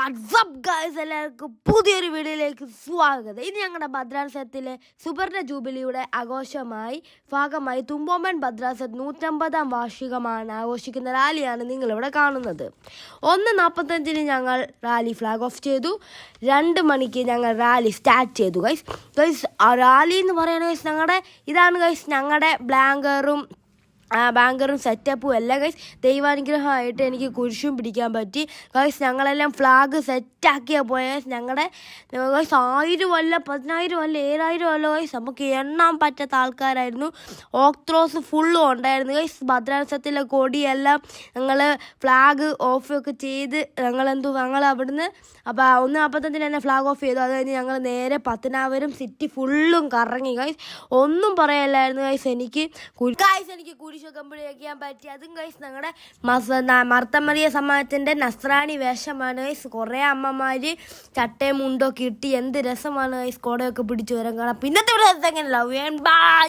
WhatsApp guys, എല്ലാവർക്കും പുതിയൊരു വീഡിയോയിലേക്ക് സ്വാഗതം. ഇനി ഞങ്ങളുടെ ഭദ്രാസനത്തിലെ സുവർണ ജൂബിലിയുടെ ഭാഗമായി തുമ്പോമ്പൻ ഭദ്രാസനം 150-ാം വാർഷികമാണ് ആഘോഷിക്കുന്ന റാലിയാണ് നിങ്ങളിവിടെ കാണുന്നത്. 1:45 ഞങ്ങൾ റാലി ഫ്ലാഗ് ഓഫ് ചെയ്തു. 2 മണിക്ക് ഞങ്ങൾ റാലി സ്റ്റാർട്ട് ചെയ്തു. ഗൈസ് ആ റാലി എന്ന് പറയുന്നത് ഗൈസ് ഞങ്ങളുടെ ബാങ്കറും സെറ്റപ്പും എല്ലാം ഗൈസ് ദൈവാനുഗ്രഹമായിട്ട് എനിക്ക് കുരിശും പിടിക്കാൻ പറ്റി. ഗൈസ് ഞങ്ങളെല്ലാം ഫ്ലാഗ് സെറ്റാക്കിയാണ് പോയ ഞങ്ങളുടെ ഗൈസ് 1000 അല്ല 10000 അല്ല 7000 അല്ല ഗൈസ്, നമുക്ക് എണ്ണാൻ പറ്റാത്ത ആൾക്കാരായിരുന്നു. ഓക്ത്രോസ് ഫുള്ളും ഉണ്ടായിരുന്നു ഗൈസ്. ഭദ്രാസനത്തിലെ കൊടിയെല്ലാം ഞങ്ങൾ ഫ്ലാഗ് ഓഫൊക്കെ ചെയ്ത് ഞങ്ങൾ അവിടുന്ന് 1:45 തന്നെ ഫ്ലാഗ് ഓഫ് ചെയ്തു. അത് കഴിഞ്ഞ് ഞങ്ങൾ നേരെ പത്തനാപുരം സിറ്റി ഫുള്ളും കറങ്ങി ഗൈസ്. ഒന്നും പറയല്ലായിരുന്നു ഗൈസ്. എനിക്ക് കുരിശൊക്കെ പിടിക്കാൻ പറ്റി. അതും ഗൈസ് ഞങ്ങളുടെ മർത്തമറിയ സമാജത്തിൻ്റെ നസ്രാണി വേഷമാണ് ഗൈസ്. കുറേ അമ്മമാർ ചട്ടയും മുണ്ടൊക്കെ ഇട്ട് എന്ത് രസമാണ് ഗൈസ്. കോടയൊക്കെ പിടിച്ചു വരാൻ കാണാം. പിന്നത്തെ ഒരു രസം എങ്ങനെയല്ല.